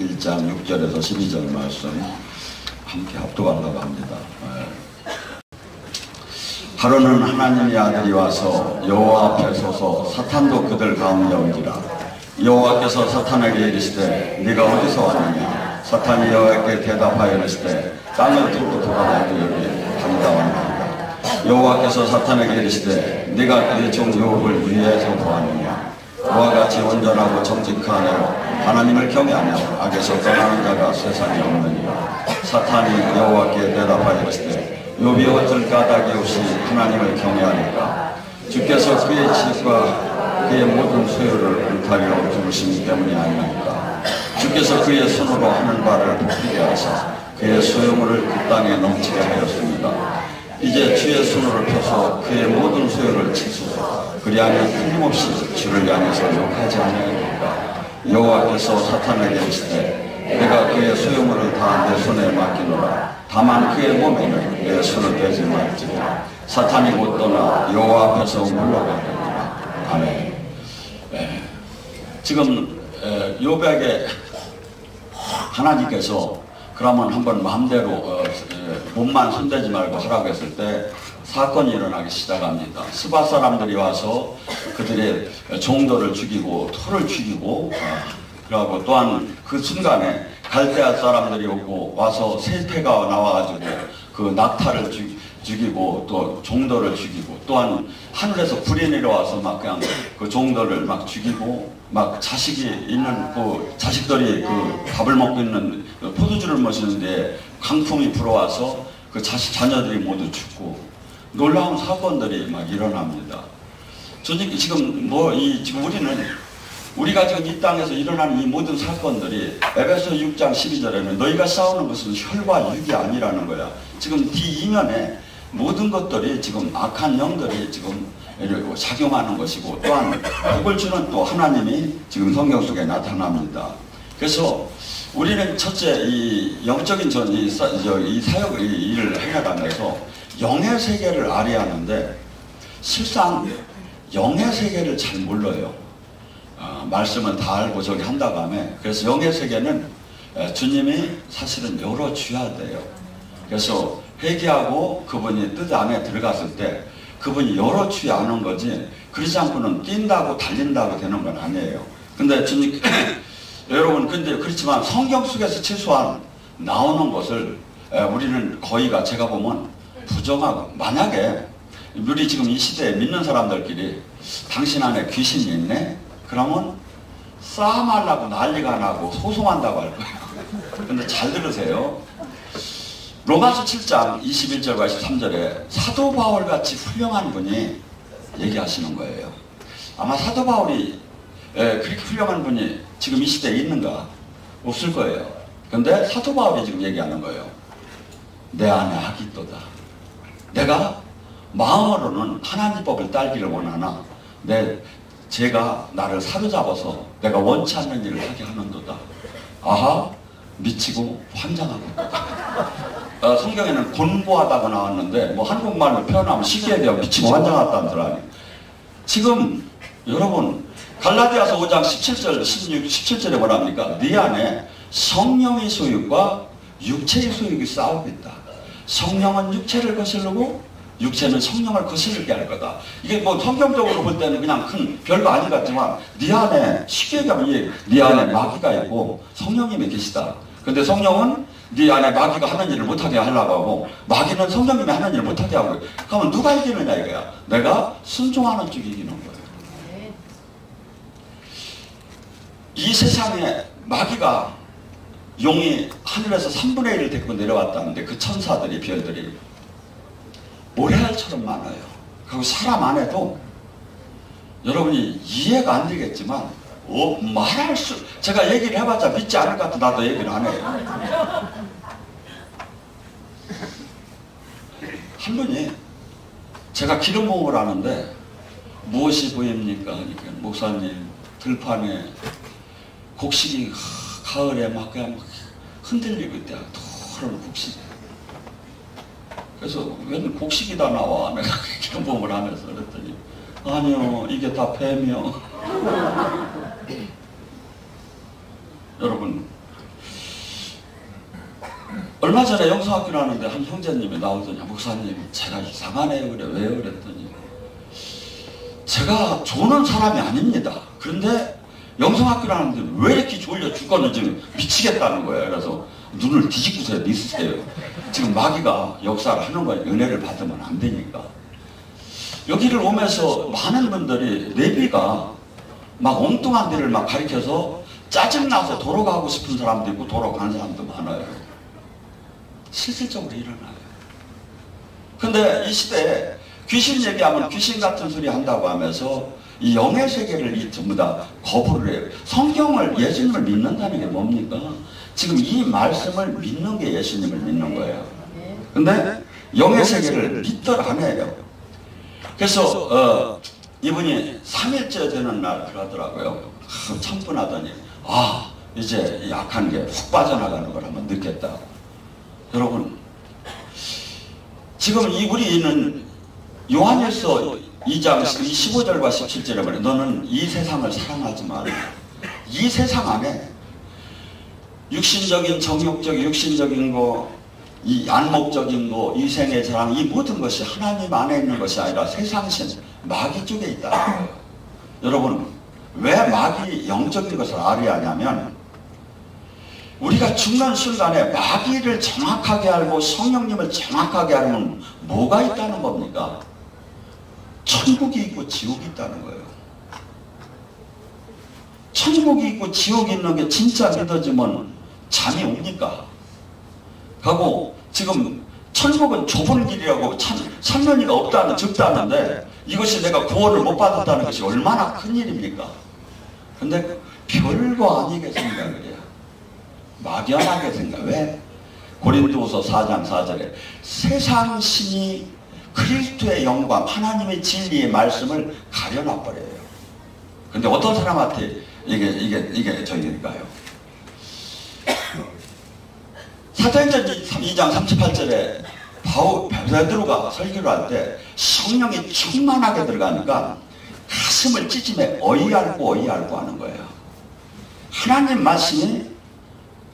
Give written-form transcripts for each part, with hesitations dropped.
1장 6절에서 12절 말씀 함께 합독하려고 합니다. 하루는 하나님의 아들이 와서 여호와 앞에 서서 사탄도 그들 가운데 온지라. 여호와께서 사탄에게 이르시되 네가 어디서 왔느냐. 사탄이 여호와께 대답하여 이르시되 땅을 뚫고 돌아다니고 여기 다니다. 여호와께서 사탄에게 이르시되 네가 그의 종 욥을 위에서 보았느냐. 그와 같이 온전하고 정직하며 하나님을 경외하며 악에서 떠나는 자가 세상에 없느니라. 사탄이 여호와께 대답하여 이르시되 욥이 어쩔 까닭이 없이 하나님을 경외하니까. 주께서 그의 지식과 그의 모든 소유를 울타리로 두르시기 때문이 아니니까. 주께서 그의 손으로 하는 바를 복되게 하사 그의 소유물을 그 땅에 넘치게 하였습니다. 이제 주의 손으로 펴서 그의 모든 소유를 치소서. 그리하면 틀림없이 주를 향해서 욕하지 않으리까. 여호와께서 사탄에게 이르시되 내가 그의 소유물을 다 내 손에 맡기노라. 다만 그의 몸에는 내 손을 대지 말지니라. 사탄이 곧 떠나 여호와 앞에서 물러가느니라. 아멘. 지금 욥에게 하나님께서 그러면 한번 마음대로 몸만 손대지 말고 하라고 했을 때 사건이 일어나기 시작합니다. 스바 사람들이 와서 그들의 종들을 죽이고 토를 죽이고 그러고 또한 그 순간에 갈대아 사람들이 오고 와서 세패가 나와가지고 그 낙타를 죽이고 또 종들을 죽이고 또한 하늘에서 불이 내려와서 막 그냥 그 종들을 막 죽이고 막 자식이 있는 그 자식들이 그 밥을 먹고 있는 그 포도주를 마시는데 강풍이 불어와서 그 자녀들이 모두 죽고 놀라운 사건들이 막 일어납니다. 지금 지금 우리가 지금 이 땅에서 일어나는 이 모든 사건들이 에베소 6장 12절에는 너희가 싸우는 것은 혈과 육이 아니라는 거야. 지금 뒤이면에 모든 것들이 지금 악한 영들이 지금 작용하는 것이고 또한 복을 주는 또 하나님이 지금 성경 속에 나타납니다. 그래서 우리는 첫째 이 영적인 이 사역 일을 해나가면서 영의 세계를 알아야 하는데 실상 영의 세계를 잘 몰라요. 말씀은 다 알고 저기 한다고 하며 그래서 영의 세계는 주님이 사실은 열어줘야 돼요. 그래서 회개하고 그분이 뜻 안에 들어갔을 때 그분이 열어주지 않은 거지 그러지 않고는 뛴다고 달린다고 되는 건 아니에요. 근데 주님 여러분 근데 그렇지만 성경 속에서 최소한 나오는 것을 우리는 거의가 제가 보면 부정하고 만약에 우리 지금 이 시대에 믿는 사람들끼리 당신 안에 귀신이 있네? 그러면 싸움하려고 난리가 나고 소송한다고 할 거예요. 근데 잘 들으세요. 로마서 7장 21절과 23절에 사도 바울같이 훌륭한 분이 얘기하시는 거예요. 아마 사도 바울이 그렇게 훌륭한 분이 지금 이 시대에 있는가? 없을 거예요. 근데 사도 바울이 지금 얘기하는 거예요. 내 안에 악이 있도다. 내가 마음으로는 하나님 법을 따르기를 원하나 제가 나를 사로잡아서 내가 원치 않는 일을 하게 하는도다. 아하 미치고 환장하고 있다. 성경에는 곤고하다고 나왔는데 뭐 한국말로 표현하면 쉽게 되어 미치고 환장하다는 줄 아니. 지금 여러분 갈라디아서 5장 17절 17절에 뭐랍니까? 네 안에 성령의 소유과 육체의 소유가 싸우고 있다. 성령은 육체를 거스르고 육체는 성령을 거스르게 할 거다. 이게 뭐 성경적으로 볼 때는 그냥 큰 별거 아닌 것 같지만 네 안에 쉽게 얘기하면 네 안에 마귀가 있고 성령님이 계시다. 근데 성령은 네 안에 마귀가 하는 일을 못하게 하려고 하고 마귀는 성령님이 하는 일을 못하게 하고 그러면 누가 이기느냐 이거야. 내가 순종하는 쪽이 이기는 거예요. 이 세상에 마귀가 용이 하늘에서 3분의 1을 데리고 내려왔다는데 그 천사들이 별들이 모래알처럼 많아요. 그리고 사람 안에도 여러분이 이해가 안 되겠지만 제가 얘기를 해봤자 믿지 않을 것 같아 나도 얘기를 안 해요. 한 분이 제가 기름 부음을 하는데 무엇이 보입니까? 그러니까 목사님 들판에 곡식이 가을에 막 그냥 흔들리고 있대요. 토른 곡식이. 그래서 웬 곡식이 다 나와. 내가 기름 부음을 하면서 그랬더니 아니요 이게 다 뱀이요. 여러분 얼마 전에 영성학교를 하는데 한 형제님이 나오더니 목사님 제가 이상하네요. 그래. 왜요? 그랬더니 제가 조는 사람이 아닙니다. 그런데 영성학교를 하는데 왜 이렇게 졸려 죽겠는지 미치겠다는 거예요. 그래서 눈을 뒤집고서 믿으세요. 지금 마귀가 역사를 하는 거예요. 은혜를 받으면 안 되니까. 여기를 오면서 많은 분들이 내비가 막 엉뚱한 데를 막 가리켜서 짜증나서 돌아가고 싶은 사람도 있고 돌아가는 사람도 많아요. 실질적으로 일어나요. 근데 이 시대에 귀신 얘기하면 귀신 같은 소리 한다고 하면서 이 영의 세계를 전부 다 거부를 해요. 성경을, 예수님을 믿는다는 게 뭡니까? 지금 이 말씀을 믿는 게 예수님을 믿는 거예요. 근데 영의 세계를 믿더라 안 해요. 그래서 이분이 3일째 되는 날 그러더라고요. 천분하더니 이제 약한 게 훅 빠져나가는 걸 한번 느꼈다. 여러분 지금 우리는 요한일서 2장 15절과 17절에 말해 너는 이 세상을 사랑하지 마라. 이 세상 안에 육신적인 정욕적인 육신적인 거, 이 안목적인 거, 이생의 사랑, 이 모든 것이 하나님 안에 있는 것이 아니라 세상신 마귀 쪽에 있다. 여러분 왜 마귀 영적인 것을 알아야 하냐면 우리가 죽는 순간에 마귀를 정확하게 알고 성령님을 정확하게 알면 뭐가 있다는 겁니까? 천국이 있고 지옥이 있다는 거예요. 천국이 있고 지옥이 있는 게 진짜 믿어지면 잠이 옵니까? 하고 지금 천국은 좁은 길이라고 천년이가 없다는 적다는데 이것이 내가 구원을 못 받았다는 것이 얼마나 큰 일입니까? 근데 별거 아니게 생각을 해요. 막연하게 생각. 왜? 고린도후서 4장 4절에 세상 신이 그리스도의 영광, 하나님의 진리의 말씀을 가려놔버려요. 근데 어떤 사람한테 이게 저희일까요? 사도행전 2장 38절에 베드로가 설교를 할 때 성령이 충만하게 들어가니까 가슴을 찢으며 어이알고 하는 거예요. 하나님 말씀이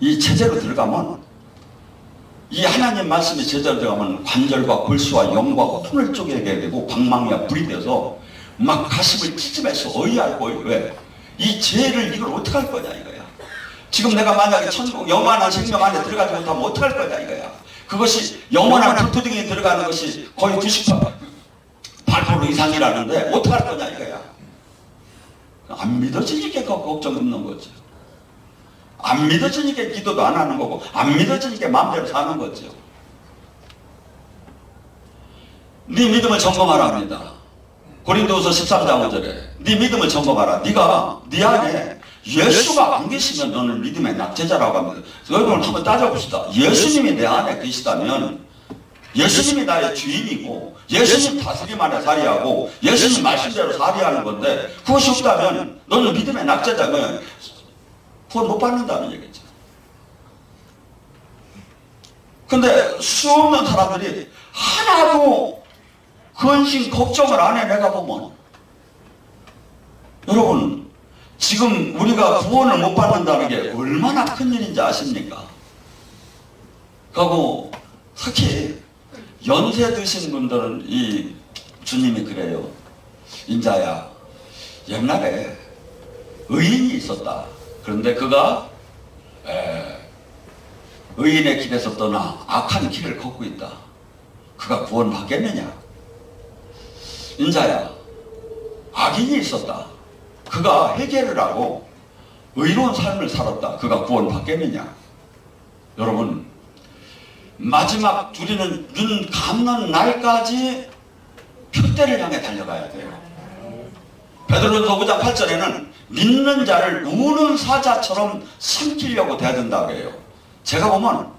이 제대로 들어가면 이 하나님 말씀이 제대로 들어가면 관절과 골수와 영과 혼을 쪼개게 되고 광망이와 불이 되어서 막 가슴을 찢으면서 어이알고 왜? 이 죄를 이걸 어떻게 할 거냐 이거야. 지금 내가 만약에 천국 영원한 생명 안에 들어가지 못하면 어떻게 할 거냐 이거야. 그것이 영원한 불토등에 들어가는 것이 거의 98% 이상이라는데 어떻게 할 거냐 이거야. 안 믿어지니까 걱정 없는 거죠. 안 믿어지니까 기도도 안 하는 거고 안 믿어지니까 마음대로 사는 거죠. 네 믿음을 점검하라 합니다. 고린도후서 13장 5절에 네 믿음을 점검하라. 네가 네 안에 예수가 안 계시면 너는 믿음의 낙제자라고 합니다. 여러분 한번 따져봅시다. 예수님이 내 안에 계시다면 예수님이 나의 주인이고 예수님 다스림 안에 살이하고 예수님 말씀대로 살이하는 건데 그것이 없다면 너는 믿음의 낙제자면 구원 못 받는다는 얘기죠. 근데 수없는 사람들이 하나도 근심 걱정을 안 해. 내가 보면 여러분 지금 우리가 구원을 못 받는다는 게 얼마나 큰 일인지 아십니까? 그리고 특히 연세 드신 분들은 이 주님이 그래요. 인자야 옛날에 의인이 있었다. 그런데 그가 의인의 길에서 떠나 악한 길을 걷고 있다. 그가 구원받겠느냐? 인자야 악인이 있었다. 그가 회개를 하고 의로운 삶을 살았다. 그가 구원받겠느냐? 여러분 마지막 우리는 눈 감는 날까지 표대를 향해 달려가야 돼요. 베드로전서 5장 8절에는 믿는 자를 우는 사자처럼 삼키려고 대든다고 해요. 제가 보면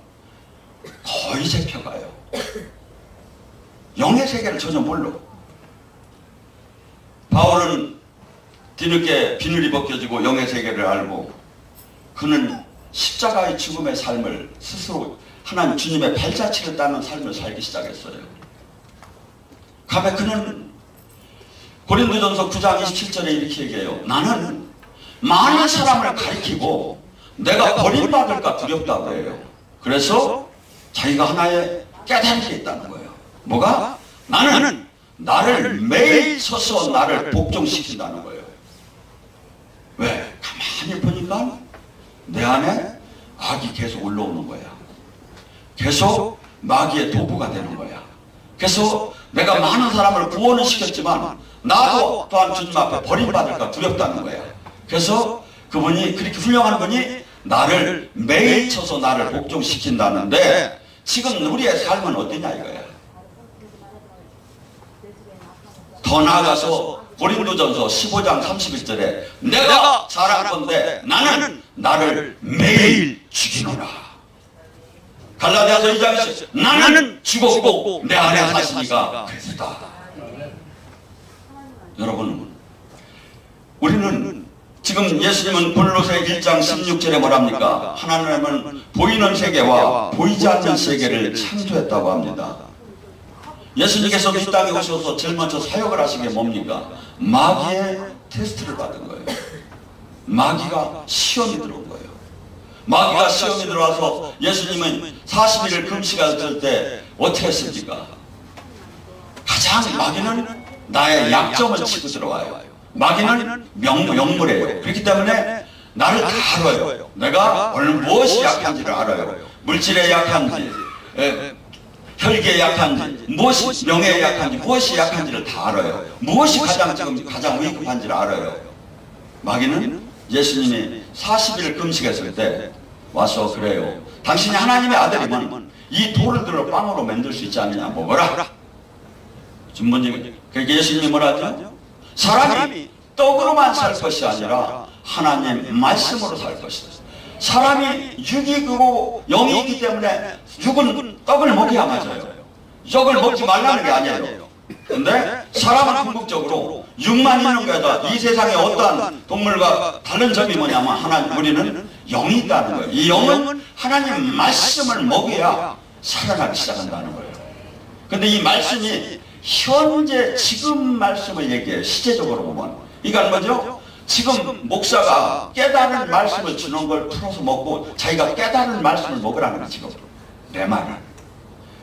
거의 잡혀가요. 영의 세계를 전혀 몰라. 바울은 뒤늦게 비늘이 벗겨지고 영의 세계를 알고 그는 십자가의 죽음의 삶을 스스로 하나님 주님의 발자취를 따는 삶을 살기 시작했어요. 가면 그는 고린도전서 9장 27절에 이렇게 얘기해요. 나는 많은 사람을 가리키고 내가 버림받을까 두렵다고 해요. 그래서 자기가 하나의 깨달은 게 있다는 거예요. 뭐가? 나는 나를 매일 쳐서 나를 복종시킨다는 거예요. 왜? 가만히 보니까 내 안에 악이 계속 올라오는 거야. 계속 마귀의 도구가 되는 거야. 그래서 내가 많은 사람을 구원을 시켰지만 나도 또한 주님 앞에 버림받을까 두렵다는 거야. 그래서 그분이 그렇게 훌륭한 분이 나를 매일 쳐서 나를 복종시킨다는데 지금 우리의 삶은 어떠냐 이거야. 더 나아가서 고린도전서 15장 31절에 내가 잘한건대 나는 나를 매일 죽이노라. 갈라디아서 2장에서 나는 죽었고 내 안에 사시니가 그리스도다. 여러분, 우리는 지금 예수님은 골로새 1장 16절에 뭐랍니까? 하나님은 보이는 세계와 보이지 않는 세계를 창조했다고 합니다. 예수님께서도 이 땅에 오셔서 제일 먼저 사역을 하신 게 뭡니까? 마귀의 테스트를 받은 거예요. 마귀가 시험이 들어온 거예요. 마귀가 시험이 들어와서 예수님은 40일을 금식하실 때 어떻게 했습니까? 가장 마귀는 나의 약점을 치고 들어와요. 마귀는 명물이에요. 그렇기 때문에 나를 다 알아요. 내가 오늘 무엇이 약한지를 알아요. 물질에 약한지, 혈기에 약한지, 무엇이 명예에 약한지, 무엇이 약한지를 다 알아요. 무엇이 지금 가장 위급한지를 알아요. 마귀는 예수님이 40일 금식했을 때 와서 그래요. 당신이 하나님의 아들이면 이 돌을 들어 빵으로 만들 수 있지 않느냐. 먹어라. 준번님, 그러니까 예수님이 뭐라 하죠? 사람이 떡으로만 살 것이 아니라 하나님 말씀으로 살 것이다. 사람이 육이고 영이기 때문에 육은 떡을 먹어야 맞아요. 떡을 먹지 말라는 게 아니에요. 근데 사람은 궁극적으로 육만 있는 거다. 이 세상에 어떠한 동물과 다른 점이 뭐냐면 우리는 영이 있다는 거예요. 이 영은 하나님 말씀을 먹어야 살아나기 시작한다는 거예요. 근데 이 말씀이 현재 지금 말씀을 얘기해요. 시제적으로 보면. 이건 뭐죠? 지금 목사가 깨달은 말씀을 주는 걸 풀어서 먹고 자기가 깨달은 말씀을 먹으라는 거예요. 지금 내 말은.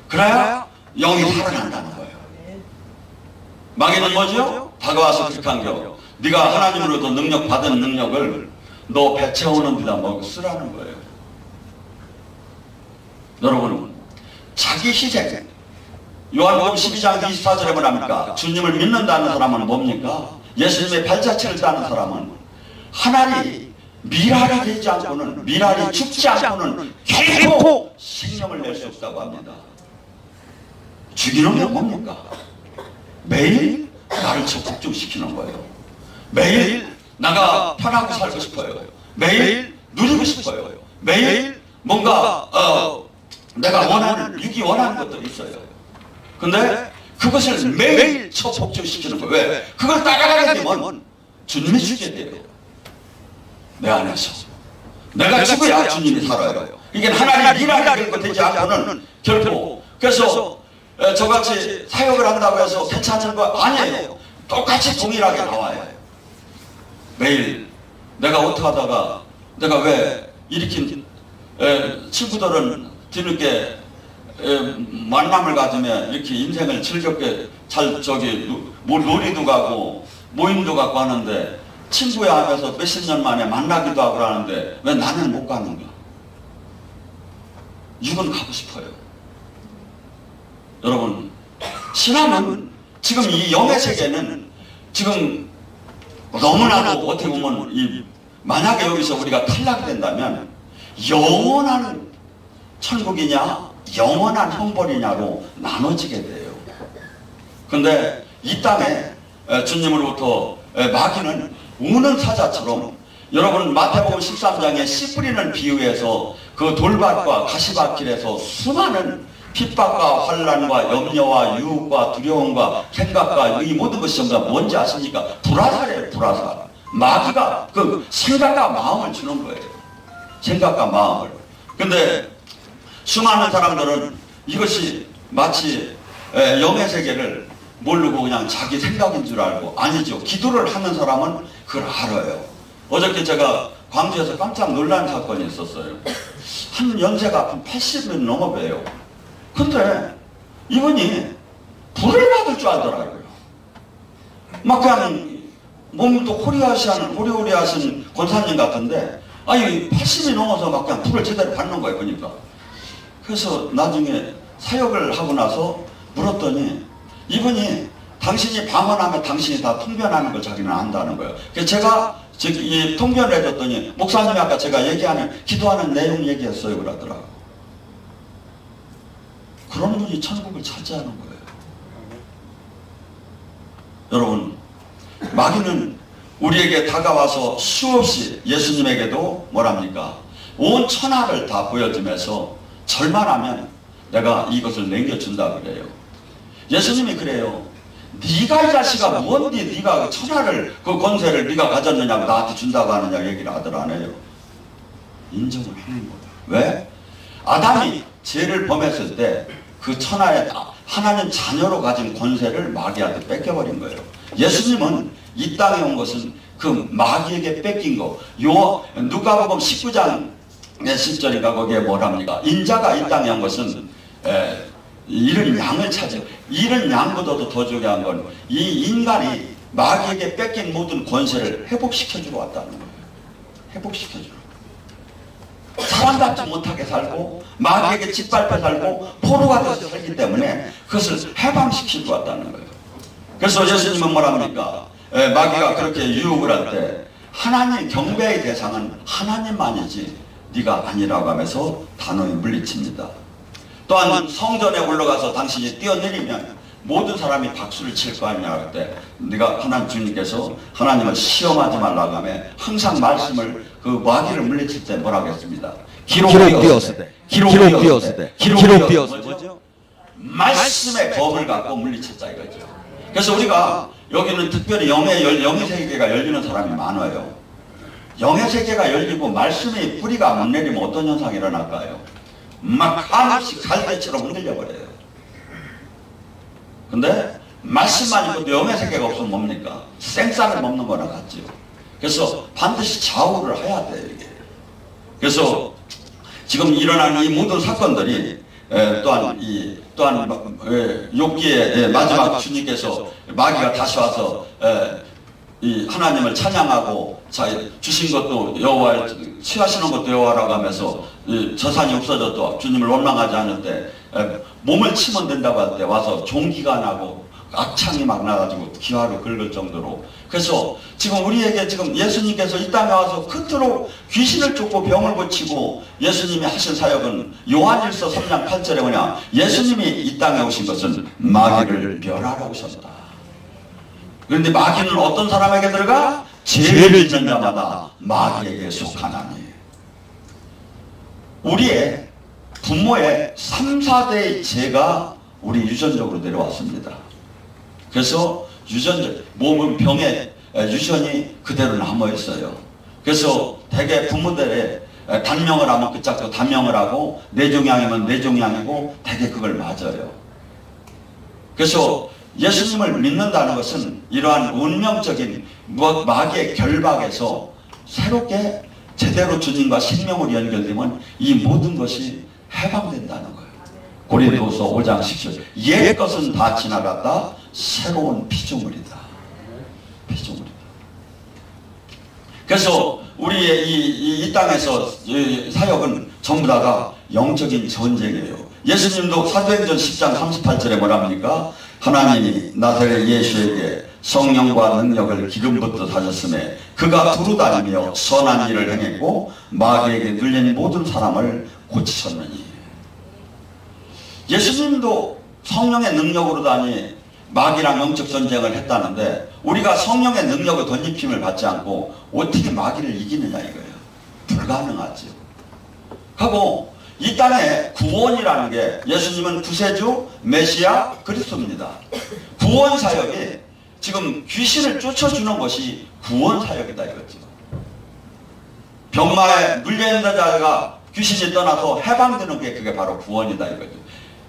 그래야 영이 살아난다는 거예요. 마귀는 뭐죠? 다가와서 그렇게 한겨. 네가 하나님으로부터 능력 받은 능력을 너 배 채우는 데다 먹고 쓰라는 거예요. 여러분, 자기 희생. 요한복음 12장 24절에 뭐랍니까? 주님을 믿는다는 사람은 뭡니까? 예수님의 발자취를 따는 사람은 하나님 미랄이 되지 않고는, 미랄이 죽지 않고는 결코 생명을 낼 수 없다고 합니다. 죽이는 건 뭡니까? 매일 나를 적극적시키는 거예요. 매일 나가 편하고 살고 싶어요. 매일 누리고 싶어요. 매일 뭔가 내가 원하는, 육이 원하는 것들이 있어요. 근데 그것을 매일 복종시키는 거예요. 왜? 그걸 따라가게 되면 주님이 주게 돼요. 내 안에서. 내가 죽어야 주님이 살아요. 이게 하나님 일하는 거 되지 않고는 결코. 그래서 저같이 사역을 한다고 해서 괜찮은 거 아니에요. 똑같이 동일하게 나와요. 매일 내가 어떻게 하다가 내가 왜 일으킨 친구들은 뒤늦게 만남을 가지면 이렇게 인생을 즐겁게 잘 놀이도 가고 모임도 가고 하는데 친구야 하면서 몇십 년 만에 만나기도 하고 하는데 왜 나는 못 가는가? 육은 가고 싶어요. 여러분, 신앙은 지금 이 영의 세계는 지금 너무나도 어떻게 보면 만약에 여기서 우리가 탈락이 된다면 영원한 천국이냐 영원한 형벌이냐로 나눠지게 돼요. 근데 이 땅에 주님으로부터 마귀는 우는 사자처럼, 여러분 마태복음 13장에 씨 뿌리는 비유에서 그 돌밭과 가시밭길에서 수많은 핍박과 환난과 염려와 유혹과 두려움과 생각과 이 모든 것이 전부 다 뭔지 아십니까? 불화살이에요. 불화살. 마귀가 그 생각과 마음을 주는 거예요. 생각과 마음을. 근데 수많은 사람들은 이것이 마치 영의 세계를 모르고 그냥 자기 생각인 줄 알고, 아니죠. 기도를 하는 사람은 그걸 알아요. 어저께 제가 광주에서 깜짝 놀란 사건이 있었어요. 한 연세가 80은 넘어 봬요. 근데 이분이 불을 받을 줄 알더라고요. 막 그냥 몸도 호리호리하신 권사님 같은데, 아니 80이 넘어서 막 그냥 불을 제대로 받는 거예요. 그러니까. 그래서 나중에 사역을 하고 나서 물었더니 이분이 당신이 방언하면 당신이 다 통변하는 걸 자기는 안다는 거예요. 그래서 제가 이 통변을 해줬더니 목사님이 아까 제가 얘기하는 기도하는 내용 얘기했어요 그러더라고요. 그런 분이 천국을 차지하는 거예요. 여러분, 마귀는 우리에게 다가와서 수없이 예수님에게도 뭐랍니까? 온 천하를 다 보여주면서 절만하면 내가 이것을 남겨준다 그래요. 예수님이 그래요. 네가 이 자식아 뭔데 네가 그 천하를 그 권세를 네가 가졌느냐고 나한테 준다고 하느냐 얘기를 하들 안 해요. 인정을 하는 거예요. 왜? 아담이 죄를 범했을 때 그 천하에 하나님 자녀로 가진 권세를 마귀한테 뺏겨버린 거예요. 예수님은 이 땅에 온 것은 그 마귀에게 뺏긴 거. 누가복음 19장 10절인가 거기에 뭐랍니까? 인자가 이 땅에 온 것은 잃은 양을 찾아. 잃은 양보다도 더 중요한 건 이 인간이 마귀에게 뺏긴 모든 권세를 회복시켜주러 왔다는 거예요. 회복시켜주러. 사람답지 못하게 살고 마귀에게 짓밟혀 살고 포로가 돼서 살기 때문에 그것을 해방시키고 왔다는 거예요. 그래서 예수님은 뭐랍니까? 마귀가 그렇게 유혹을 할 때 하나님 경배의 대상은 하나님만이지 네가 아니라고 하면서 단호히 물리칩니다. 또한 성전에 올라가서 당신이 뛰어내리면 모든 사람이 박수를 칠 거 아니냐 할 때 네가 하나님 주님께서 하나님을 시험하지 말라고 하며 항상 말씀을 그 마귀를 물리칠 때 뭐라고 했습니다. 기록 비었으되 기록 비었으되 말씀의 법을 갖고 물리쳤다 이거죠. 그래서 우리가 여기는 특별히 영의 세계가 열리는 사람이 많아요. 영의 세계가 열리고 말씀의 뿌리가 못 내리면 어떤 현상이 일어날까요? 막 한없이 갈대처럼 흔들려 버려요. 근데 말씀만 있고 영의 세계가 없으면 뭡니까? 생쌀을 먹는 거나 같죠. 그래서 반드시 좌우를 해야 돼요 이게. 그래서 지금 일어나는 이 모든 사건들이 또한 욥기의 마지막 주님께서 마귀가 다시 와서 이 하나님을 찬양하고 주신 것도 여호와, 취하시는 것도 여호와라고 하면서 저산이 없어져도 주님을 원망하지 않을 때 몸을 치면 된다고 할 때 와서 종기가 나고 악창이 막 나가지고 기화로 긁을 정도로. 그래서 지금 우리에게 지금 예수님께서 이 땅에 와서 그토록 귀신을 쫓고 병을 고치고 예수님이 하신 사역은 요한일서 3장 8절에 뭐냐, 예수님이 이 땅에 오신 것은 마귀를 멸하러 오셨다. 그런데 마귀는 어떤 사람에게 들어가? 죄를 짓는 자마다 마귀에게 속하나니. 우리의 부모의 3, 4대의 죄가 우리 유전적으로 내려왔습니다. 그래서 몸은 병에 유전이 그대로 남아있어요. 그래서 대개 부모들의 단명을 하면 그 짝도 단명을 하고 뇌종양이면 뇌종양이고 대개 그걸 맞아요. 그래서 예수님을 믿는다는 것은 이러한 운명적인 마귀의 결박에서 새롭게 제대로 주님과 생명으로 연결되면 이 모든 것이 해방된다는 거예요. 고린도서 5장 10절. 옛 것은 다 지나갔다 새로운 피조물이다. 피조물이다. 그래서 우리의 이 땅에서 이 사역은 전부 다가 영적인 전쟁이에요. 예수님도 사도행전 10장 38절에 뭐랍니까? 하나님이 나사렛 예수에게 성령과 능력을 기름부터 다셨음에 그가 두루다니며 선한 일을 행했고 마귀에게 눌린 모든 사람을 고치셨느니. 예수님도 성령의 능력으로 다니 마귀랑 영적 전쟁을 했다는데 우리가 성령의 능력을 덧입힘을 받지 않고 어떻게 마귀를 이기느냐 이거예요. 불가능하죠. 하고 이 땅에 구원이라는 게 예수님은 구세주, 메시아, 그리스도입니다. 구원 사역이 지금 귀신을 쫓아주는 것이 구원 사역이다 이거죠. 병마에 물려있는 자가 귀신이 떠나서 해방되는 게 그게 바로 구원이다 이거죠.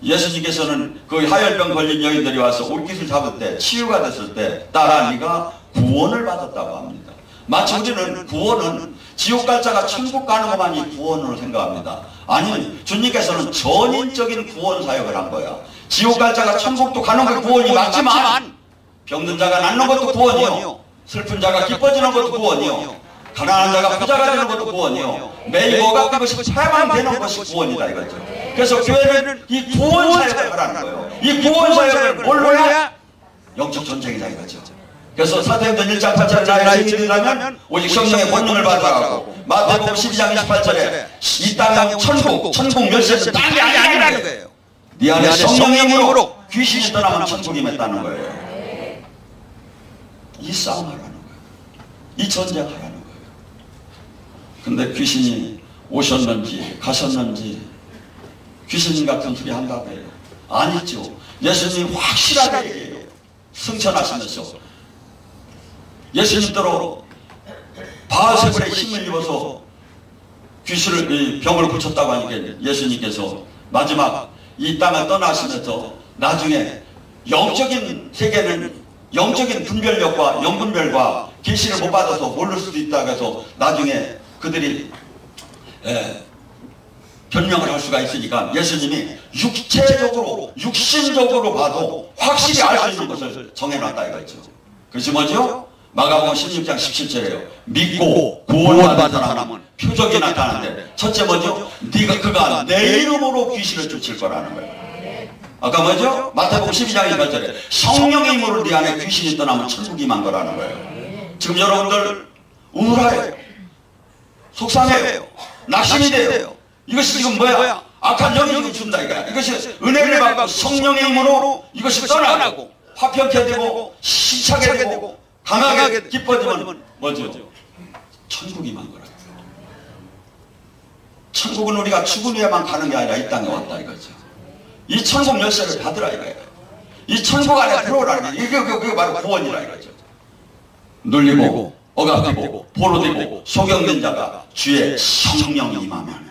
예수님께서는 그 하열병 걸린 여인들이 와서 옷깃을 잡을 때 치유가 됐을 때 딸아 네가 구원을 받았다고 합니다. 마치 우리는 구원은 지옥 갈 자가 천국 가는 것만이 구원으로 생각합니다. 아니, 주님께서는 전인적인 구원 사역을 한 거야. 지옥 갈 자가 천국도 가는 게 구원이 맞지만 병든 자가 낫는 것도 구원이요, 슬픈 자가 기뻐지는 것도 구원이요, 가난한 자가 부자가 되는 것도 구원이요, 매이고가 그것이 해방되는 것이 구원이다 이거죠. 그래서 교회는 이 구원 사역을 하라는 거예요. 이 구원 사역을 뭘로 해? 영적 전쟁이다 이거죠. 그래서 사도행전 1장 8절에 나의 증인이라면 오직 성령의 권능을 받아가고, 마태복음 12장 28절에 이 땅은 천국 열쇠는 땅이 아니라는 거예요. 네 안에 성령의 힘으로 귀신이 떠나면 천국이 맺다는 거예요. 이 싸움 하라는 거예요. 이 전쟁 하라는 거예요. 근데 귀신이 오셨는지 가셨는지 귀신 같은 소리 한다고 해요. 아니죠. 예수님이 확실하게 얘기해요. 승천하시면서 예수님대로 바알세불의 힘을 입어서 귀신을, 병을 고쳤다고 하니까 예수님께서 마지막 이 땅을 떠나시면서 나중에 영적인 세계는 영적인 분별력과 영분별과 계시를 못 받아서 모를 수도 있다고 해서 나중에 그들이 변명을 할 수가 있으니까 예수님이 육체적으로 육신적으로 봐도 확실히 알 수 있는 것을 정해놨다 이거죠. 그것이 뭐죠? 마가복음 16장 17절에요. 믿고 구원받은 사람은 표적이 나타나는데, 첫째 뭐죠? 그가 내 이름으로 귀신을 쫓을 거라는 거예요. 아까 뭐죠? 마태복음 12장 28절에 성령의 힘으로 네 안에 귀신이 떠나면 천국이 만 거라는 거예요. 지금 여러분들 우울해요, 속상해요, 낙심이 돼요. 이것이 지금 뭐야? 악한 영이 지금 준다 이거야. 이것이 은혜를 받고 성령의 힘으로 이것이 떠나고 화평케 되고 힘차게 되고 강하게 기뻐지면 뭐죠? 천국이 만 거라. 천국은 우리가 죽은 후에만 가는 게 아니라 이 땅에 왔다 이거죠. 이 천국 열쇠를 받으라 이거예요. 이 천국 안에 들어오라는 게 이게 바로 구원이라 이거죠. 눌리고 억압되고 포로되고 소경된 자가 주의 성령이 임하면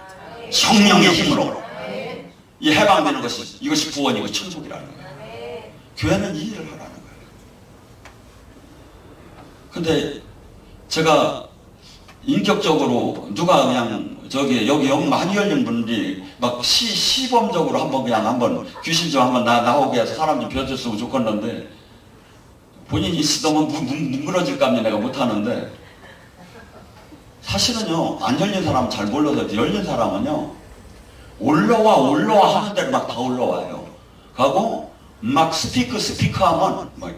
성령의 힘으로 이 해방되는 것이, 이것이 구원이고 천국이라는 거예요. 교회는 이 일을 하라는 거예요. 근데 제가 인격적으로 누가 그냥 여기 영 많이 열린 분들이 막 시범적으로 한번 귀신 좀 한번 나오게 해서 사람 좀 벼줬으면 좋겠는데, 본인이 있으면 뭉그러질 감지 내가 못하는데, 사실은요 안 열린 사람은 잘 몰라서 열린 사람은요 올라와 하는 대로 막 다 올라와요. 가고 막 스피크 하면 막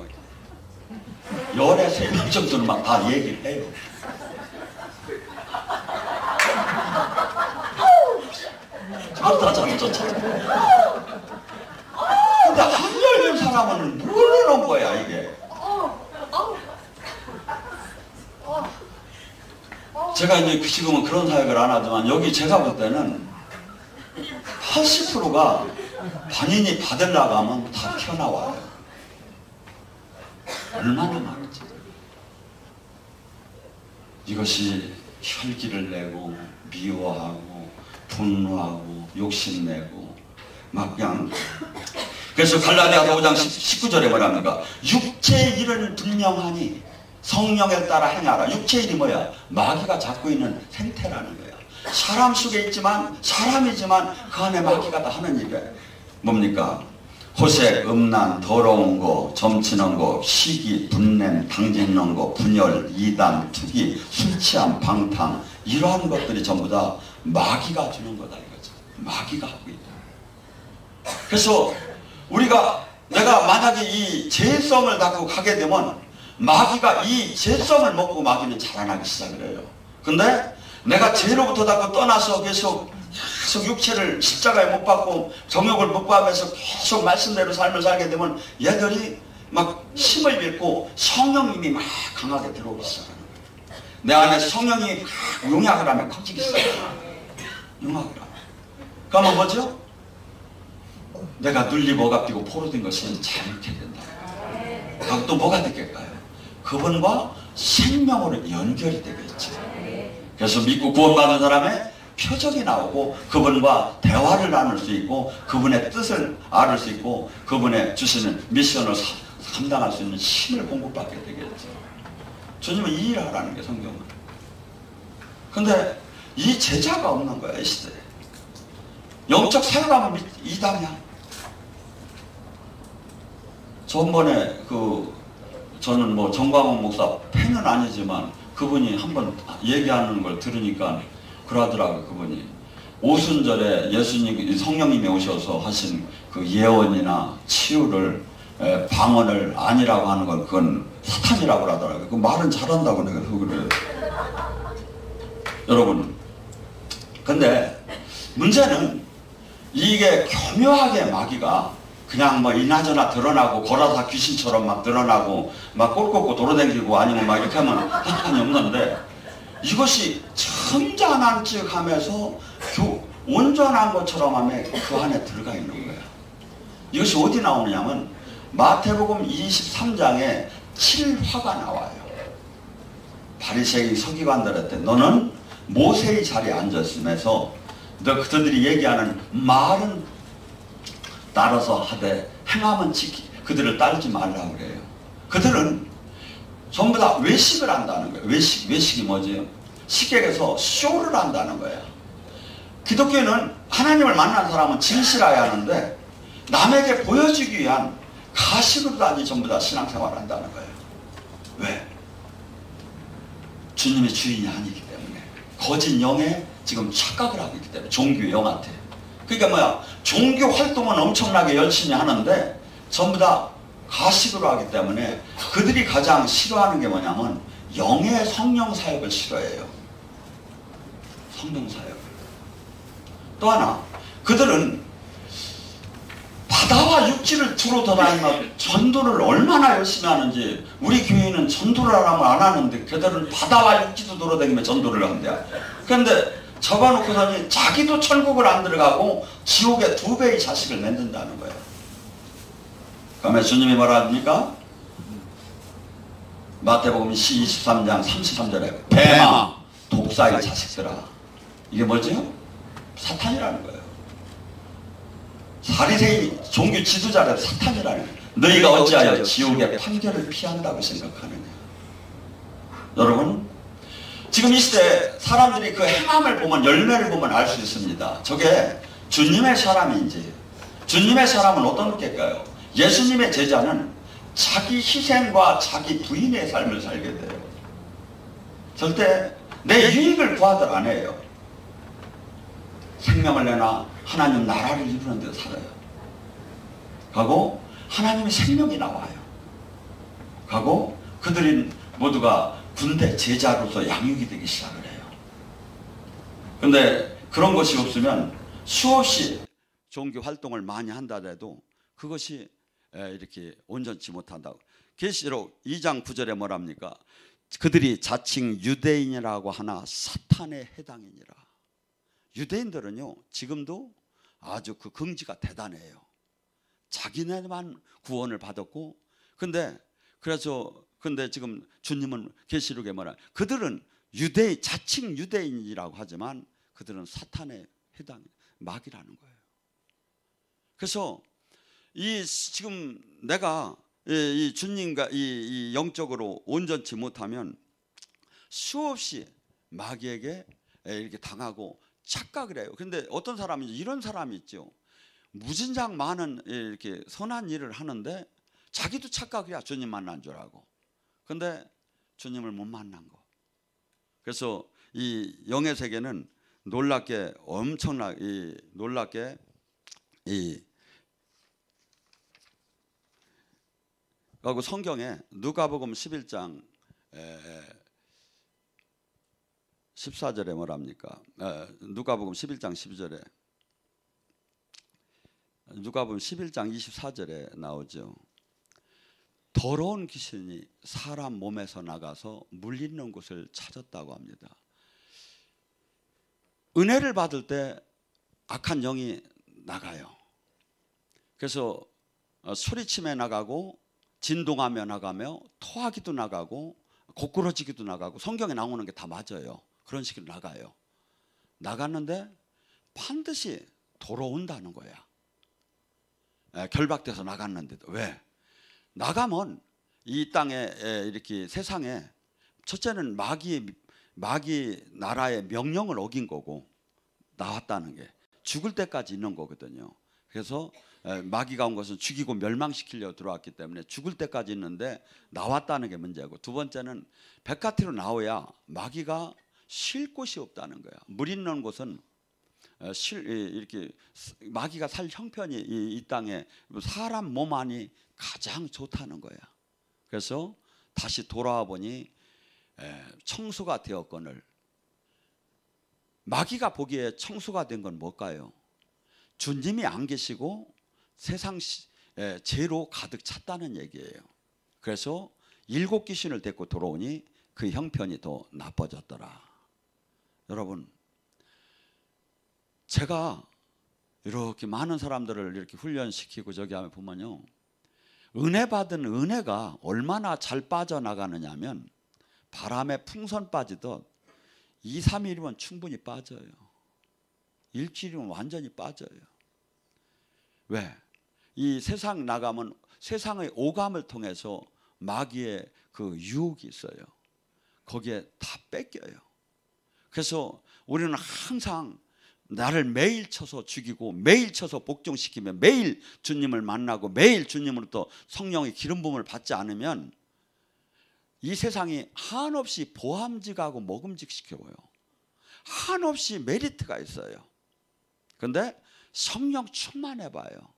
열에 3명 정도는 막 다 얘기를 해요. 그렇다 저는 쫓아요. 근데 안 열린 사람은 모르는 거야 이게. 제가 이제 지금은 그런 사역을 안 하지만 여기 제가 볼 때는 80%가 본인이 받으려고 하면 다 튀어나와요. 얼마나 많은지. 이것이 혈기를 내고 미워하고 분노하고 욕심내고 막 그냥. 그래서 갈라디아서 5장 19절에 뭐랍니까? 육체의 일은 분명하니 성령에 따라 행하라. 육체의 일이 뭐야? 마귀가 잡고 있는 생태라는 거야. 사람 속에 있지만 사람이지만 그 안에 마귀가 다 하는 일이야. 뭡니까? 호색, 음란, 더러운 거, 점치는 거, 시기, 분냄, 당짓는 거, 분열, 이단, 투기, 술 취함, 방탕, 이러한 것들이 전부 다 마귀가 주는 거다 이거죠. 마귀가 하고 있다. 그래서 내가 만약에 이 죄성을 갖고 가게 되면 마귀가 이 죄성을 먹고 마귀는 자라나기 시작을 해요. 근데 내가 죄로부터 자꾸 떠나서 계속 육체를 십자가에 못 박고 정욕을 못 받으면서 계속 말씀대로 삶을 살게 되면 얘들이 막 힘을 잃고 성령님이 막 강하게 들어오기 시작하는 거예요. 내 안에 성령이 용약을 하면 커지기 시작해요. 용약을 하면. 그러면 뭐죠? 내가 눌리고 억압되고 포로된 것은 잘못해야 된다. 그럼 또 뭐가 됐겠까요? 그분과 생명으로 연결이 되겠죠. 그래서 믿고 구원받은 사람의 표적이 나오고 그분과 대화를 나눌 수 있고 그분의 뜻을 알을 수 있고 그분의 주시는 미션을 감당할 수 있는 힘을 공급받게 되겠죠. 주님은 이 일을 하라는 게 성경은. 근데 이 제자가 없는 거야 이 시대에. 영적 사역하면 이단이야. 전번에 저는 뭐 정광훈 목사 팬은 아니지만 그분이 한번 얘기하는 걸 들으니까 그러더라고요. 그분이 오순절에 예수님 성령님이 오셔서 하신 그 예언이나 치유를 방언을 아니라고 하는 건 그건 사탄이라고 하더라고요. 그 말은 잘한다고 내가 그래요. 여러분, 근데 문제는 이게 교묘하게 마귀가 그냥 뭐 이나저나 드러나고 고라사 귀신처럼 막 드러나고 막 꼴꼴꼴 돌아다니고 아니면 막 이렇게 하면 상관이 없는데, 이것이 천자난측하면서 온전한 것처럼 하면 그 안에 들어가 있는 거예요. 이것이 어디 나오느냐면 마태복음 23장에 7화가 나와요. 바리새인 서기관들한테 너는 모세의 자리에 앉았으면서 그들이 얘기하는 말은 따라서 하되 행함은 그들을 따르지 말라고 그래요. 그들은 전부 다 외식을 한다는 거예요. 외식이 뭐지? 식객에서 쇼를 한다는 거예요. 기독교는 하나님을 만난 사람은 진실해야 하는데 남에게 보여주기 위한 가식으로다니 전부 다 신앙생활을 한다는 거예요. 왜? 주님의 주인이 아니기 때문에. 거짓 영에 지금 착각을 하고 있기 때문에. 종교의 영한테. 그러니까 뭐야? 종교 활동은 엄청나게 열심히 하는데 전부 다 가식으로 하기 때문에 그들이 가장 싫어하는 게 뭐냐면 영의 성령 사역을 싫어해요. 성령 사역. 또 하나, 그들은 바다와 육지를 두루 다니며 전도를 얼마나 열심히 하는지, 우리 교회는 전도를 하면 안 하는데 그들은 바다와 육지도 돌아다니며 전도를 한대요. 그런데 적어놓고서는 자기도 천국을 안 들어가고 지옥에 2배의 자식을 맺는다는 거예요. 그러면 주님이 뭐라 합니까? 마태복음 23장 33절에 뱀아 독사의 자식들아. 이게 뭐죠? 사탄이라는 거예요. 바리새인 종교 지도자는 사탄이라는 거예요. 너희가 어찌하여 지옥의 판결을 피한다고 생각하느냐. 여러분, 지금 이 시대에 사람들이 그 행함을 보면, 열매를 보면 알 수 있습니다. 저게 주님의 사람인지. 주님의 사람은 어떤 게일까요? 예수님의 제자는 자기 희생과 자기 부인의 삶을 살게 돼요. 절대 내 유익을 구하들 안 해요. 생명을 내나 하나님 나라를 이루는 데 살아요. 가고 하나님의 생명이 나와요. 가고 그들이 모두가 군대 제자로서 양육이 되기 시작을 해요. 그런데 그런 것이 없으면 수없이 종교 활동을 많이 한다 해도 그것이 이렇게 온전치 못한다고. 계시록 2장 9절에 뭐랍니까? 그들이 자칭 유대인이라고 하나 사탄에 해당이니라. 유대인들은요 지금도 아주 그 긍지가 대단해요. 자기네만 구원을 받았고, 근데 지금 주님은 계시록에 뭐라, 그들은 자칭 유대인이라고 하지만 그들은 사탄에 해당, 마귀라는 거예요. 그래서 지금 내가 이 주님과 이 영적으로 온전치 못하면 수없이 마귀에게 이렇게 당하고 착각을 해요. 근데 어떤 사람이 이런 사람이 있죠. 무진장 많은 이렇게 선한 일을 하는데 자기도 착각이야. 주님 만난 줄 알고. 근데 주님을 못 만난 거. 그래서 이 영의 세계는 놀랍게 놀랍게 그리고 성경에 누가복음 11장 14절에 뭐랍니까? 누가복음 11장 12절에, 누가복음 11장 24절에 나오죠. 더러운 귀신이 사람 몸에서 나가서 물리는 곳을 찾았다고 합니다. 은혜를 받을 때 악한 영이 나가요. 그래서 소리침에 나가고 진동하며 나가며 토하기도 나가고 고꾸러지기도 나가고, 성경에 나오는 게 다 맞아요. 그런 식으로 나가요. 나갔는데 반드시 돌아온다는 거야. 결박돼서 나갔는데도. 왜? 나가면 이 땅에 이렇게 세상에 첫째는 마귀 나라의 명령을 어긴 거고 나왔다는 게, 죽을 때까지 있는 거거든요. 그래서 마귀가 온 것은 죽이고 멸망시키려고 들어왔기 때문에 죽을 때까지 있는데 나왔다는 게 문제고, 두 번째는 백화티로 나와야 마귀가 쉴 곳이 없다는 거야. 물 있는 곳은 이렇게 마귀가 살 형편이 이 땅에 사람 몸 안이 가장 좋다는 거야. 그래서 다시 돌아와 보니 청수가 되었거늘, 마귀가 보기에 청수가 된 건 뭘까요? 주님이 안 계시고 세상 죄로 가득 찼다는 얘기예요. 그래서 7 귀신을 데리고 들어오니 그 형편이 더 나빠졌더라. 여러분, 제가 이렇게 많은 사람들을 이렇게 훈련시키고 저기 하면 보면요, 은혜 받은 은혜가 얼마나 잘 빠져나가느냐 하면 바람에 풍선 빠지듯 2, 3일이면 충분히 빠져요. 일주일이면 완전히 빠져요. 왜? 이 세상 나가면 세상의 오감을 통해서 마귀의 그 유혹이 있어요. 거기에 다 뺏겨요. 그래서 우리는 항상 나를 매일 쳐서 죽이고 매일 쳐서 복종시키며 매일 주님을 만나고 매일 주님으로부터 성령의 기름 부음을 받지 않으면 이 세상이 한없이 보암직하고 먹음직시켜요. 한없이 메리트가 있어요. 그런데 성령 충만해봐요.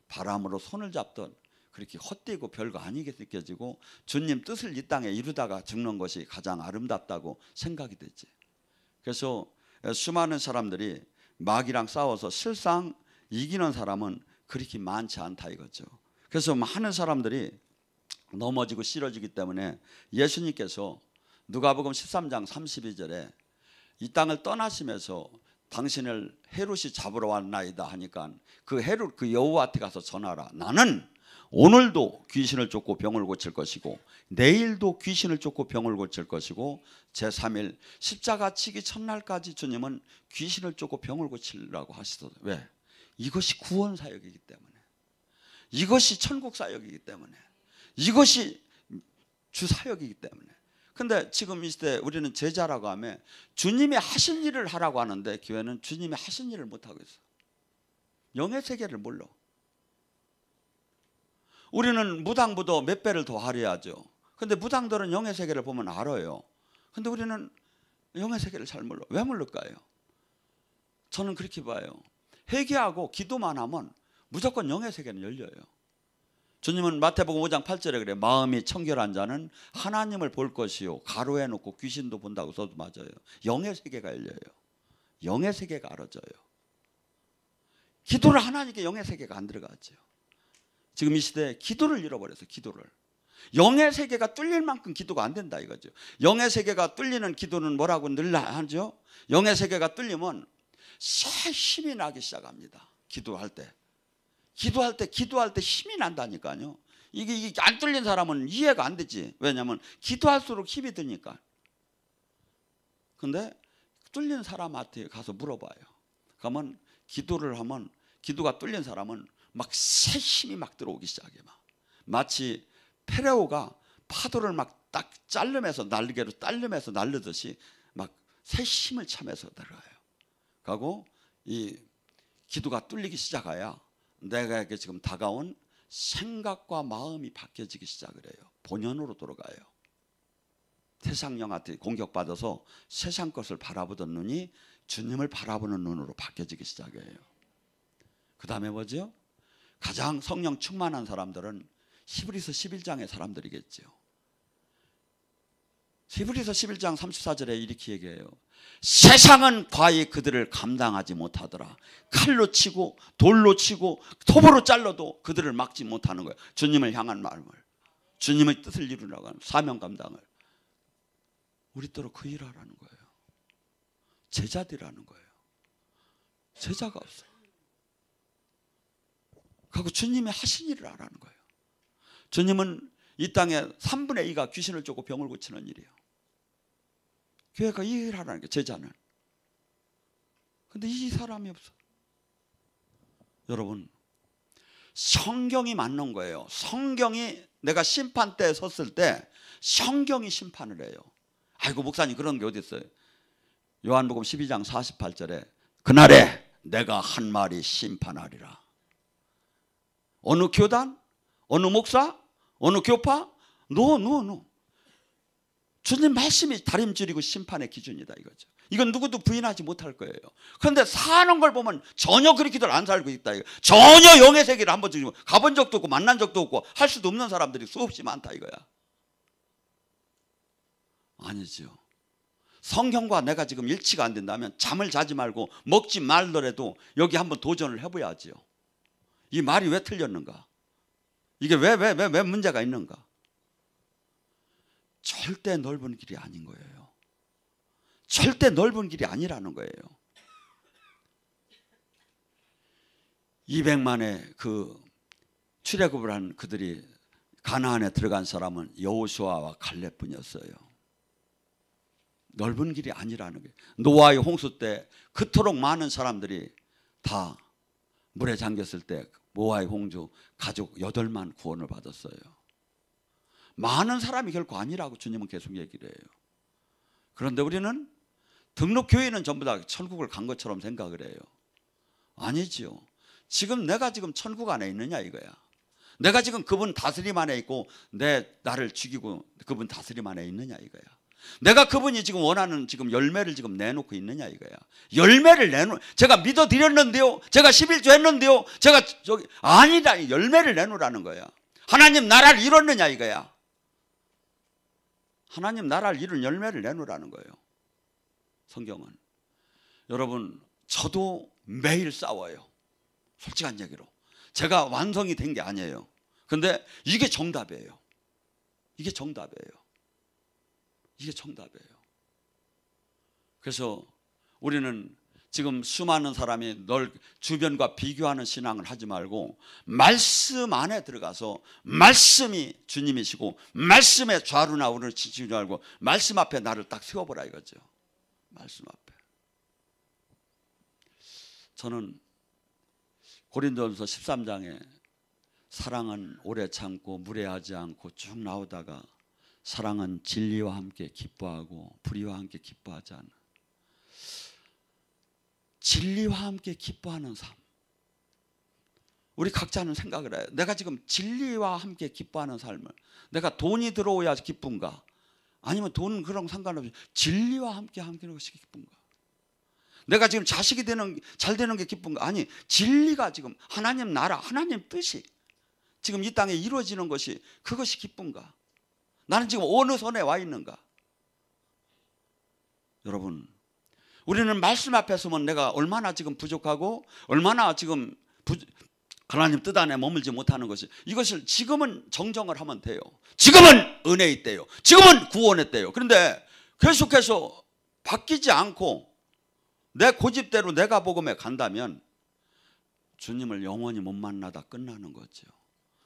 바람으로 손을 잡던 그렇게 헛되고 별거 아니게 느껴지고 주님 뜻을 이 땅에 이루다가 죽는 것이 가장 아름답다고 생각이 되지. 그래서 수많은 사람들이 마귀랑 싸워서 실상 이기는 사람은 그렇게 많지 않다 이거죠. 그래서 많은 사람들이 넘어지고 쓰러지기 때문에 예수님께서 누가복음 13장 32절에 이 땅을 떠나시면서 당신을 헤롯이 잡으러 왔나이다 하니까 그 헤롯 그 여호와한테 가서 전하라. 나는 오늘도 귀신을 쫓고 병을 고칠 것이고 내일도 귀신을 쫓고 병을 고칠 것이고 제3일 십자가 치기 첫날까지 주님은 귀신을 쫓고 병을 고치라고 하시더라고요. 왜? 이것이 구원 사역이기 때문에, 이것이 천국 사역이기 때문에, 이것이 주 사역이기 때문에. 근데 지금 이 시대 우리는 제자라고 하면 주님이 하신 일을 하라고 하는데 교회는 주님이 하신 일을 못하고 있어. 영의 세계를 몰라. 우리는 무당보다 몇 배를 더 하려야죠. 근데 무당들은 영의 세계를 보면 알아요. 근데 우리는 영의 세계를 잘 몰라. 왜 모를까요? 저는 그렇게 봐요. 회개하고 기도만 하면 무조건 영의 세계는 열려요. 주님은 마태복음 5장 8절에 그래. 마음이 청결한 자는 하나님을 볼 것이요 가로해 놓고 귀신도 본다고 써도 맞아요. 영의 세계가 열려요. 영의 세계가 알아져요. 기도를 하나님께 영의 세계가 안 들어가죠. 지금 이 시대에 기도를 잃어버렸어요. 기도를. 영의 세계가 뚫릴 만큼 기도가 안 된다 이거죠. 영의 세계가 뚫리는 기도는 뭐라고 늘 하죠? 영의 세계가 뚫리면 새 힘이 나기 시작합니다. 기도할 때 힘이 난다니까요. 이게 안 뚫린 사람은 이해가 안 되지. 왜냐하면 기도할수록 힘이 드니까. 근데 뚫린 사람한테 가서 물어봐요. 그러면 기도를 하면 기도가 뚫린 사람은 막 새 힘이 막 들어오기 시작해. 마치 페레오가 파도를 막 딱 자르면서 날개로 딸르면서 날르듯이 막 새 힘을 차면서 들어가요. 그리고 이 기도가 뚫리기 시작해야 내가에게 지금 다가온 생각과 마음이 바뀌어지기 시작을 해요. 본연으로 돌아가요. 세상 영한테 공격받아서 세상 것을 바라보던 눈이 주님을 바라보는 눈으로 바뀌어지기 시작해요. 그 다음에 뭐죠? 가장 성령 충만한 사람들은 히브리서 11장의 사람들이겠죠. 히브리서 11장 34절에 이렇게 얘기해요. 세상은 과히 그들을 감당하지 못하더라. 칼로 치고 돌로 치고 톱으로 잘라도 그들을 막지 못하는 거예요. 주님을 향한 마음을, 주님의 뜻을 이루려고 하는 사명 감당을. 우리 또로 그 일을 하라는 거예요. 제자들이라는 거예요. 제자가 없어요. 그리고 주님이 하신 일을 하라는 거예요. 주님은 이 땅에 3분의 2가 귀신을 쫓고 병을 고치는 일이에요. 교회가 이 일을 하라는 거예요. 제자는. 근데 이 사람이 없어. 여러분, 성경이 맞는 거예요. 성경이, 내가 심판대에 섰을 때 성경이 심판을 해요. 아이고 목사님 그런 게 어디 있어요? 요한복음 12장 48절에 그날에 내가 한 말이 심판하리라. 어느 교단? 어느 목사? 어느 교파? 노. 주님 말씀이 다림줄이고 심판의 기준이다 이거죠. 이건 누구도 부인하지 못할 거예요. 그런데 사는 걸 보면 전혀 그렇게들 안 살고 있다. 전혀 영의 세계를 한번 가본 적도 없고 만난 적도 없고 할 수도 없는 사람들이 수없이 많다 이거야. 아니죠. 성경과 내가 지금 일치가 안 된다면 잠을 자지 말고 먹지 말더라도 여기 한번 도전을 해봐야지요. 이 말이 왜 틀렸는가? 이게 왜 문제가 있는가? 절대 넓은 길이 아닌 거예요. 절대 넓은 길이 아니라는 거예요. 200만의 그 출애굽을 한 그들이 가나안에 들어간 사람은 여호수아와 갈렙뿐이었어요. 넓은 길이 아니라는 거예요. 노아의 홍수 때 그토록 많은 사람들이 다 물에 잠겼을 때 노아의 홍수 가족 8만 구원을 받았어요. 많은 사람이 결코 아니라고 주님은 계속 얘기를 해요. 그런데 우리는 등록교회는 전부 다 천국을 간 것처럼 생각을 해요. 아니지요. 지금 내가 지금 천국 안에 있느냐 이거야. 내가 지금 그분 다스림 안에 있고 나를 죽이고 그분 다스림 안에 있느냐 이거야. 내가 그분이 지금 원하는 지금 열매를 지금 내놓고 있느냐 이거야. 열매를 제가 믿어드렸는데요. 제가 11조 했는데요. 제가 아니다. 열매를 내놓으라는 거야. 하나님 나라를 이뤘느냐 이거야. 하나님 나라를 이룬 열매를 내놓으라는 거예요. 성경은. 여러분 저도 매일 싸워요. 솔직한 얘기로. 제가 완성이 된 게 아니에요. 근데 이게 정답이에요. 이게 정답이에요. 이게 정답이에요. 그래서 우리는 지금 수많은 사람이 널 주변과 비교하는 신앙을 하지 말고 말씀 안에 들어가서 말씀이 주님이시고 말씀의 좌루나 우를 지키지 말고 말씀 앞에 나를 딱 세워보라 이거죠. 말씀 앞에. 저는 고린도전서 13장에 사랑은 오래 참고 무례하지 않고 쭉 나오다가 사랑은 진리와 함께 기뻐하고 불의와 함께 기뻐하지 않아. 진리와 함께 기뻐하는 삶. 우리 각자는 생각을 해요. 내가 지금 진리와 함께 기뻐하는 삶을, 내가 돈이 들어오야 기쁜가? 아니면 돈은 그런 상관없이 진리와 함께 하는 것이 기쁜가? 내가 지금 자식이 잘 되는 게 기쁜가? 아니, 진리가 지금 하나님 나라, 하나님 뜻이 지금 이 땅에 이루어지는 것이 그것이 기쁜가? 나는 지금 어느 선에 와 있는가? 여러분, 우리는 말씀 앞에 서면 내가 얼마나 지금 부족하고 얼마나 지금 하나님 뜻 안에 머물지 못하는 것이, 이것을 지금은 정정을 하면 돼요. 지금은 은혜의 때요. 지금은 구원의 때요. 그런데 계속해서 바뀌지 않고 내 고집대로 내가 복음에 간다면 주님을 영원히 못 만나다 끝나는 거죠.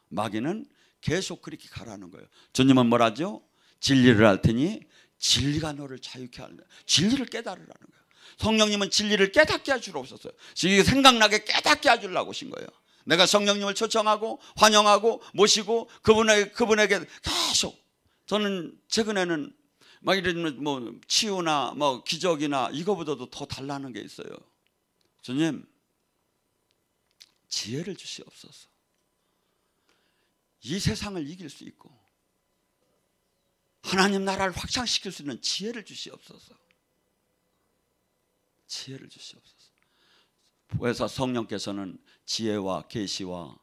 마귀는 계속 그렇게 가라는 거예요. 주님은 뭐라죠? 진리를 알 테니 진리가 너를 자유케 하는 거예요. 진리를 깨달으라는 거예요. 성령님은 진리를 깨닫게 해주옵소서. 생각나게 깨닫게 해주려고 오신 거예요. 내가 성령님을 초청하고 환영하고 모시고 그분에게 계속, 저는 최근에는 막 이런 뭐 치유나 뭐 기적이나 이거보다도 더 달라는 게 있어요. 주님, 지혜를 주시옵소서. 이 세상을 이길 수 있고 하나님 나라를 확장시킬 수 있는 지혜를 주시옵소서. 지혜를 주시옵소서. 그래서 성령께서는 지혜와 계시와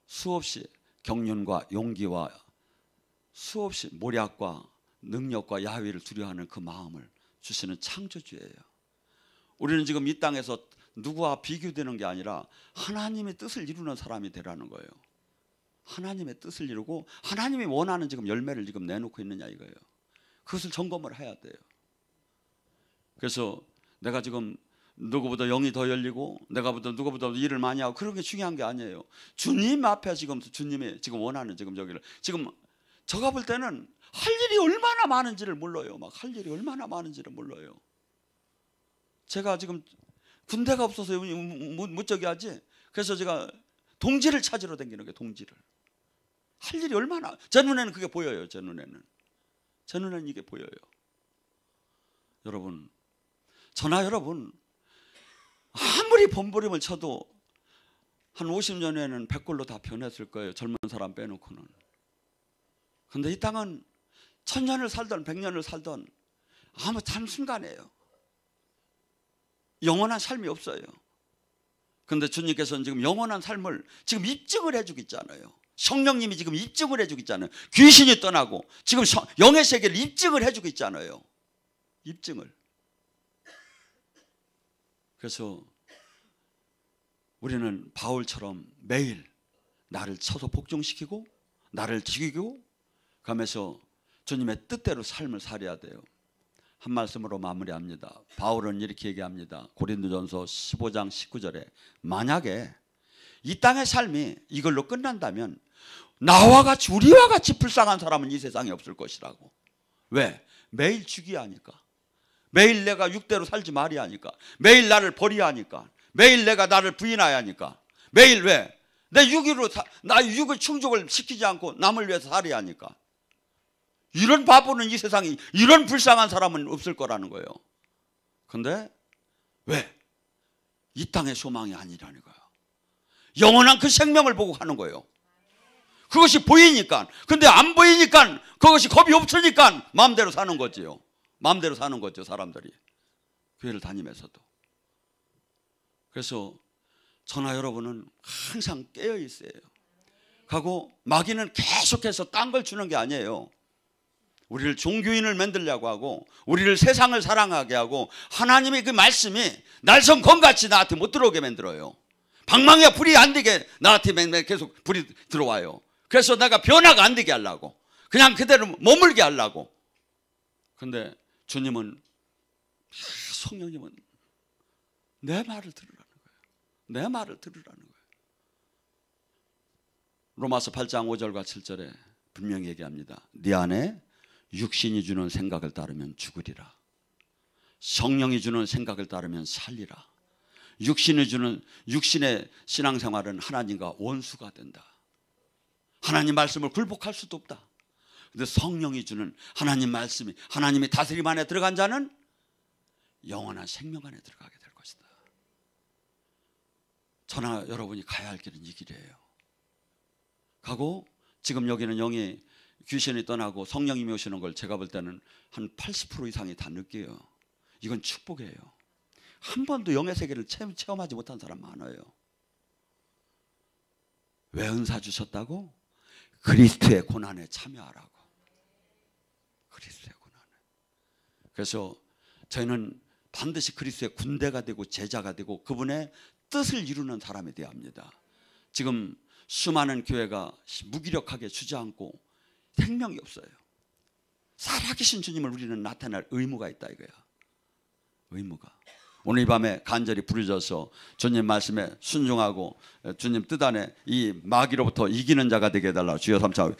수없이 경륜과 용기와 수없이 모략과 능력과 야훼를 두려워하는 그 마음을 주시는 창조주예요. 우리는 지금 이 땅에서 누구와 비교되는 게 아니라 하나님의 뜻을 이루는 사람이 되라는 거예요. 하나님의 뜻을 이루고 하나님이 원하는 지금 열매를 지금 내놓고 있느냐 이거예요. 그것을 점검을 해야 돼요. 그래서 내가 지금 누구보다 영이 더 열리고 누구보다 일을 많이 하고 그런 게 중요한 게 아니에요. 주님 앞에 지금 주님이 지금 원하는 지금 저기를 지금 제가 볼 때는 할 일이 얼마나 많은지를 몰라요. 막 할 일이 얼마나 많은지를 몰라요. 제가 지금 군대가 없어서 무적이 하지. 그래서 제가 동지를 찾으러 다니는 게 동지를. 할 일이 얼마나, 제 눈에는 그게 보여요. 제 눈에는 이게 보여요. 여러분, 저나 여러분, 아무리 번부림을 쳐도 한 50년 후에는 100골로 다 변했을 거예요. 젊은 사람 빼놓고는. 근데 이 땅은 1000년을 살던 100년을 살던 아무 한순간이에요. 영원한 삶이 없어요. 근데 주님께서는 지금 영원한 삶을 지금 입증을 해주고 있잖아요. 성령님이 지금 입증을 해주고 있잖아요. 귀신이 떠나고 지금 영의 세계를 입증을 해주고 있잖아요. 입증을. 그래서 우리는 바울처럼 매일 나를 쳐서 복종시키고 나를 죽이고 가면서 주님의 뜻대로 삶을 살아야 돼요. 한 말씀으로 마무리합니다. 바울은 이렇게 얘기합니다. 고린도전서 15장 19절에 만약에 이 땅의 삶이 이걸로 끝난다면 나와 같이 우리와 같이 불쌍한 사람은 이 세상에 없을 것이라고. 왜? 매일 죽여야 하니까. 매일 내가 육대로 살지 말아야 하니까. 매일 나를 버려야 하니까. 매일 내가 나를 부인해야 하니까. 매일 왜? 내 육으로 나 육을 충족을 시키지 않고 남을 위해서 살아야 하니까. 이런 바보는 이 세상에 이런 불쌍한 사람은 없을 거라는 거예요. 근데 왜? 이 땅의 소망이 아니라는 거예요. 영원한 그 생명을 보고 하는 거예요. 그것이 보이니까. 근데 안 보이니까 그것이 겁이 없으니까 마음대로 사는 거지요. 마음대로 사는 거죠, 사람들이. 교회를 다니면서도. 그래서 저나 여러분은 항상 깨어 있어야 해요. 하고 마귀는 계속해서 딴 걸 주는 게 아니에요. 우리를 종교인을 만들려고 하고 우리를 세상을 사랑하게 하고 하나님의 그 말씀이 날성검같이 나한테 못 들어오게 만들어요. 방망이가 불이 안 되게 나한테 계속 불이 들어와요. 그래서 내가 변화가 안 되게 하려고 그냥 그대로 머물게 하려고. 근데 주님은 성령님은 내 말을 들으라는 거예요. 내 말을 들으라는 거예요. 로마서 8장 5절과 7절에 분명히 얘기합니다. 네 안에 육신이 주는 생각을 따르면 죽으리라. 성령이 주는 생각을 따르면 살리라. 육신이 주는 육신의 신앙생활은 하나님과 원수가 된다. 하나님 말씀을 굴복할 수도 없다. 근데 성령이 주는 하나님 말씀이 하나님의 다스림 안에 들어간 자는 영원한 생명 안에 들어가게 될 것이다. 저나 여러분이 가야 할 길은 이 길이에요. 가고 지금 여기는 영이 귀신이 떠나고 성령님이 오시는 걸 제가 볼 때는 한 80% 이상이 다 느껴요. 이건 축복이에요. 한 번도 영의 세계를 체험하지 못한 사람 많아요. 왜 은사 주셨다고? 그리스도의 고난에 참여하라고. 그리스도의 고난에. 그래서 저희는 반드시 그리스도의 군대가 되고 제자가 되고 그분의 뜻을 이루는 사람이 되어야 합니다. 지금 수많은 교회가 무기력하게 주저앉고 생명이 없어요. 살아계신 주님을 우리는 나타낼 의무가 있다 이거야. 의무가. 오늘 이 밤에 간절히 부르셔서 주님 말씀에 순종하고 주님 뜻 안에 이 마귀로부터 이기는 자가 되게 해달라고 주여 삼창.